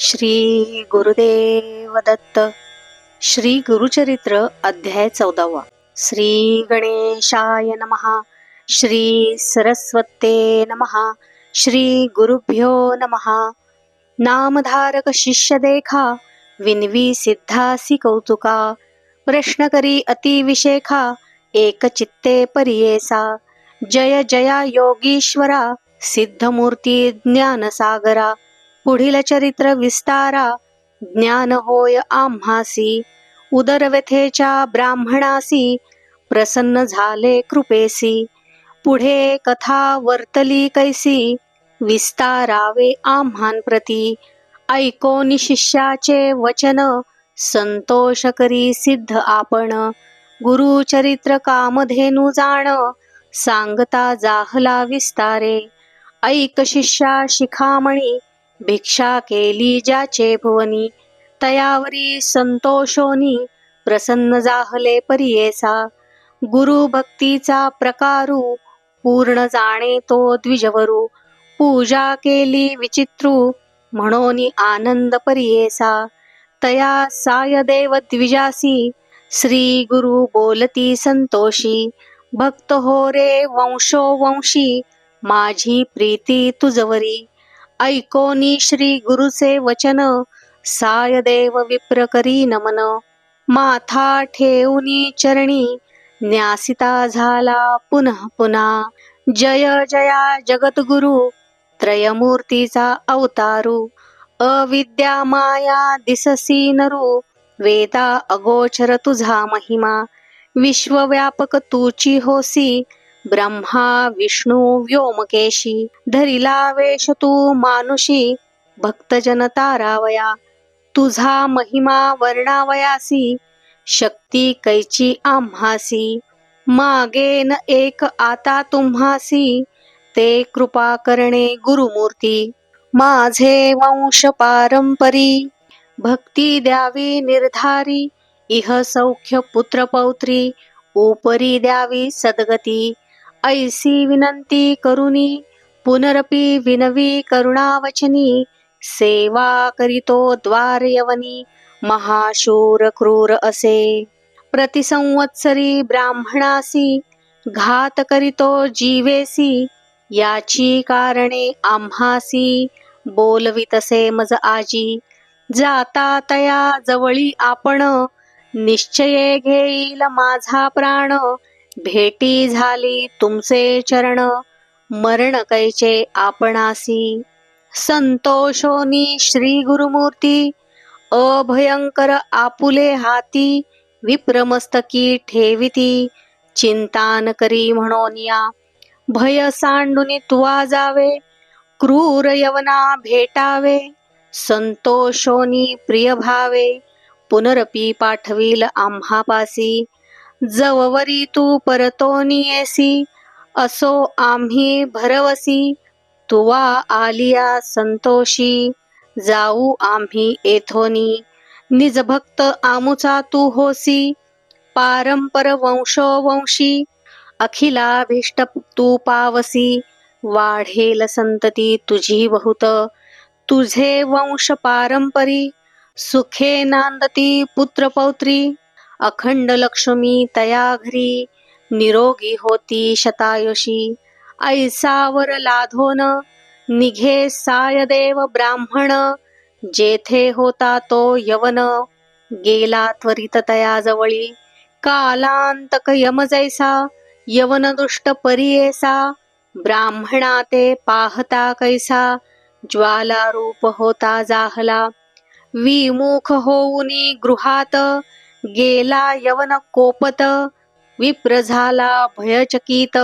श्री गुरुदेव दत्त. श्री गुरुचरित्र अध्याय 14. श्री गणेशाय नमः. श्री सरस्वते नमः. श्री गुरुभ्यो नमः. नामधारक शिष्य देखा, विनवी सिद्धासी कौतुका. प्रश्न करी अति विशेखा, एक चित्ते परियेसा. जय जया योगीश्वरा, सिद्धमूर्ती ज्ञानसागरा. पुढील चरित्र विस्तारा, ज्ञान होय आम्हासी. उदरव्यथेच्या ब्राह्मणासी, प्रसन्न झाले कृपेसी. पुढे कथा वर्तली कैसी, विस्तारावे आम्हांप्रती. ऐकोनी शिष्याचे वचन, संतोष करी सिद्ध आपण. गुरुचरित्र कामधेनु जाण, सांगता जाहला विस्तारे. ऐक शिष्या शिखामणी, भिक्षा केली ज्याचे भुवनी. तयावरी संतोषोनी, प्रसन्न जाहले परियेसा. गुरु भक्तीचा प्रकारू, पूर्ण जाणे तो द्विजवरू. पूजा केली विचित्रू, म्हणोनी आनंद परियेसा. तया सायदेव द्विजासी, श्री गुरु बोलती संतोषी. भक्त हो रे वंशोवंशी, माझी प्रीती तुझवरी. ऐकोनी श्री गुरुचे वचन, सायदेव विप्र करी नमन. माथा ठेवूनी चरणी, न्यासिता झाला पुनः पुन्हा. जय जया जगद्गुरु, त्रयमूर्तीचा अवतारू. अविद्या माया दिससी नरू, वेदा अगोचर तुझा महिमा. विश्वव्यापक तूची होसी, ब्रह्मा विष्णू व्योमकेशी. धरिला वेश तू मानुषी, भक्तजन तारावया. तुझा महिमा वर्णावयासी, शक्ती कैची आम्हासी. मागेन एक आता तुम्हासी, ते कृपा करणे गुरुमूर्ती. माझे वंश पारंपरी, भक्ती द्यावी निर्धारी. इह सौख्य पुत्र पौत्री, उपरी द्यावी सद्गती. ऐसी विनंती करुनी, पुनरपि विनवी करुणावचनी. सेवा करीतो द्वार यवनी, महाशूर क्रूर असे. प्रतिसंवत्सरी ब्राह्मणासी, घात करीतो जीवेसी. याची कारणे आम्हासी, बोलवितसे मज आजी. जाता तया जवळी आपण, निश्चये घेईल माझा प्राण. भेटी झाली तुमचे चरण, मरण कैचे आपणासी. संतोषोनी श्री गुरुमूर्ती, अभयंकर आपुले हाती. विप्रमस्तकी ठेविती, चिंतान करी म्हणोनिया. भय सांडुनी तुवा जावे, क्रूर यवना भेटावे. संतोषोनी प्रिय भावे, पुनरपि पाठविल आम्हापासी. जववरी तू परतोनी येसी, असो आम्ही भरवसी. तुवा आलिया संतोषी, जाऊ आम्ही येथोनी. निज भक्त आमुचा तू होसी, पारंपर वंशोवंशी. अखिलाभीष्ट तू पावसी, वाढेल संतती तुझी बहुत. तुझे वंश पारंपरी, सुखे नांदती पुत्र पौत्री. अखंड लक्ष्मी तया घरी, निरोगी होती शतायुषी. ऐसावर लाधोन, निघे सायदेव ब्राह्मण. जेथे होता तो यवन, गेला त्वरित तया जवळी. कालांतक यम जैसा, यवन दुष्ट परियेसा. ब्राह्मणा ते पाहता कैसा, ज्वालारूप होता जाहला. विमुख होऊनी गृहात, गेला यवन कोपत. विप्र झाला भयचकित,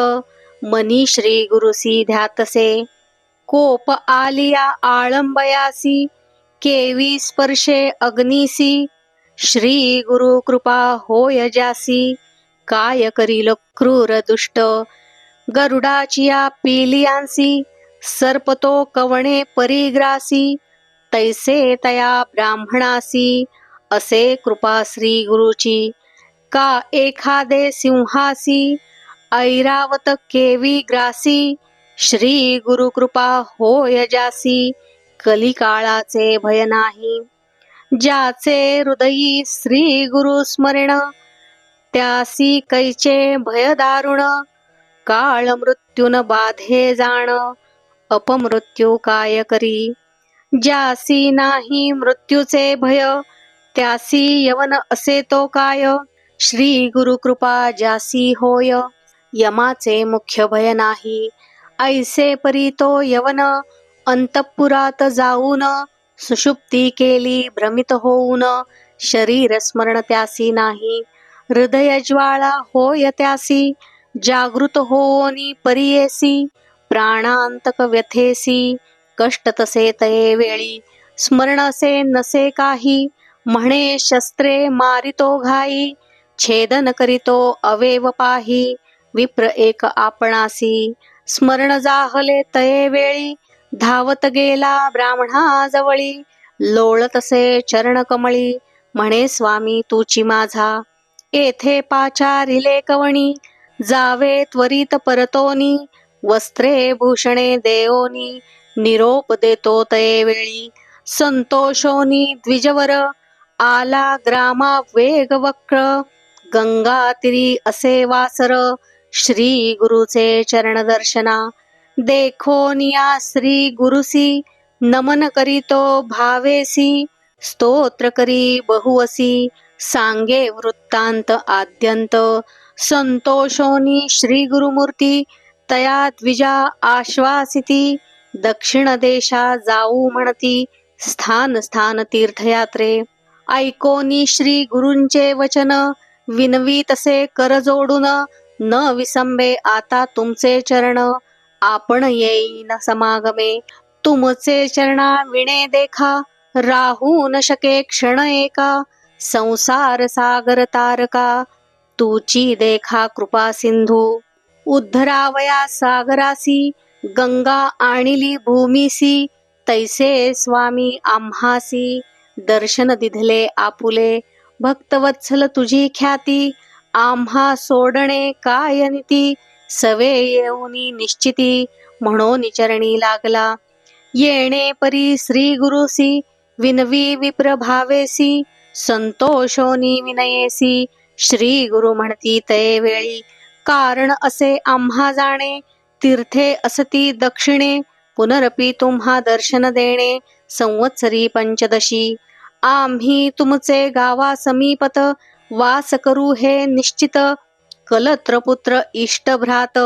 मनी श्री गुरुसी ध्यातसे. कोप आलिया आळंबयासी, केवी स्पर्शे अग्नीसी. श्री गुरु कृपा होय ज्यासी, काय करील क्रूर दुष्ट. गरुडाचिया पिलियांसी, सर्पतो कवणे परिग्रासी. तैसे तया ब्राह्मणासी, असे कृपा श्री गुरुची. का एखादे सिंहासी, ऐरावत केवी ग्रासी. श्री गुरु कृपा होय जासी, कलिकाळाचे भय नाही. ज्याचे हृदयी श्री गुरु स्मरण, त्यासी कैचे भय दारुण. काळ मृत्यून बाधे जाण, अपमृत्यू काय करी. ज्यासी नाही मृत्यूचे भय, त्यासी यवन असे तो काय. श्री गुरु कृपा ज्यासी होय, यमाचे मुख्य भय नाही. ऐसे परी तो यवन, अंतपुरात जाऊन. सुषुप्ती केली भ्रमित होऊन, शरीर स्मरण त्यासी नाही. हृदय ज्वाळा होय त्यासी, जागृत होनी परियेसी. प्राणांतक व्यथेसी, कष्ट तसे तये वेळी. स्मरण असे नसे काही, म्हणे शस्त्रे मारितो घाई. छेदन करीतो अवेव पाही, विप्र एक आपणासी. स्मरण जाहले तये वेळी, धावत गेला ब्राह्मणाजवळी. लोळतसे चरण कमळी, म्हणे स्वामी तूची माझा. येथे पाचारिले कवणी, जावे त्वरित परतोनी. वस्त्रे भूषणे देओनी, निरोप देतो तये वेळी. संतोषोनी द्विजवर, आला ग्रामा वेग वक्र. गंगा तीरी असे वासर, श्री गुरुचे चरण दर्शना. देखोनिया श्री गुरुसी, नमन करीतो भावेसी. स्तोत्र करी बहुवसी, सांगे वृत्तांत आद्यंत. संतोषोनी श्री गुरुमूर्ती, तया द्विजा आश्वासिती. दक्षिण देशा जाऊ म्हणती, स्थान स्थान तीर्थयात्रे. ऐकोनी श्री गुरूंचे वचन, विनवी तसे कर जोडून. न विसंबे आता तुमचे चरण, आपण येईन समागमे. तुमचे चरणा विणे देखा, राहू न शके क्षण एका. संसार सागर तारका, तुची देखा कृपा सिंधू. उद्धरावया सागरासी, गंगा आणिली भूमीसी. तैसे स्वामी आम्हासी, दर्शन दिधले आपुले. भक्तवत्सल तुझी ख्याती, आम्हा सोडणे काय नीती. सवे येऊनी निश्चिती, म्हणून चरणी लागला. येणे परी श्री गुरुसी, विनवी विप्र भावेसी. संतोषोनी विनयेसी, श्री गुरु म्हणती तये वेळी. कारण असे आम्हा जाणे, तीर्थे असती दक्षिणे. पुनरपी तुम्हा दर्शन देणे, संवत्सरी पंचदशी. आम्ही तुमचे गावा समीपत, वास करू हे निश्चित. कलत्रपुत्र इष्ट भ्रात,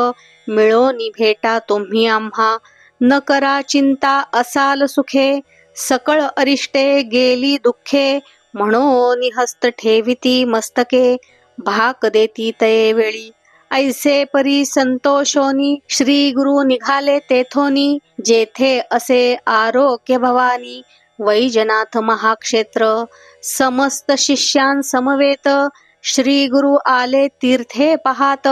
मिळोनी भेटा तुम्ही आम्हा. न करा चिंता असाल सुखे, सकळ अरिष्टे गेली दुःखे. म्हणून हस्त ठेविती मस्तके, भाक देती तये वेळी. ऐसे परी संतोषोनी, श्री गुरु निघाले तेथोनी. जेथे असे आरोग्य भवानी, वैजनाथ महाक्षेत्र. समस्त शिष्यां समवेत, श्री गुरु आले तीर्थे पाहात.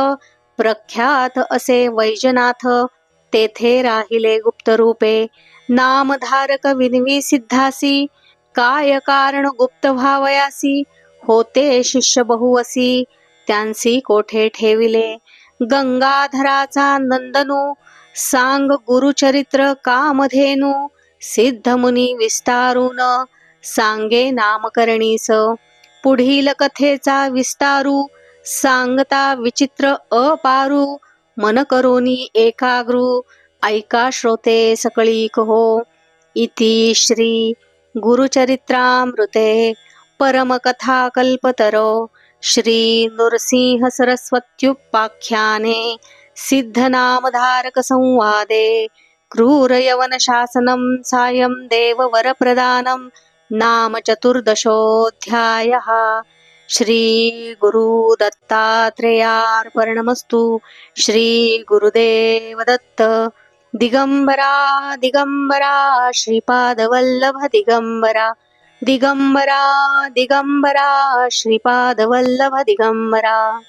प्रख्यात असे वैजनाथ, तेथे राहिले गुप्त रूपे. नामधारक विनवी सिद्धासी, काय कारण गुप्त भावयासी. होते शिष्य बहुवसी, त्यांसी कोठे ठेविले. गंगाधराचा नंदनू, सांग गुरुचरित्र कामधेनू. सिद्ध मुनी विस्तारून, सांगे नामकरणीस. पुढील कथेचा विस्तारू, सांगता विचित्र अपारू. मन करोनी एकाग्रू, ऐका श्रोते सकळी कहो. इति श्री गुरुचरित्रामृते परमकथा कल्पतरो श्री नृसिंह सरस्वत्युपाख्याने सिद्धनामधारक संवादे क्रूर यवन शासनं सायं देववरप्रदानं नाम चतुर्दशोऽध्यायः। श्री गुरु दत्तात्रेयार्पणमस्तु। श्री गुरुदेव दत्त। दिगंबरा दिगंबरा श्रीपादवल्लभ दिगंबरा दिगंबरा दिगंबरा श्रीपादवल्लभ दिगंबरा।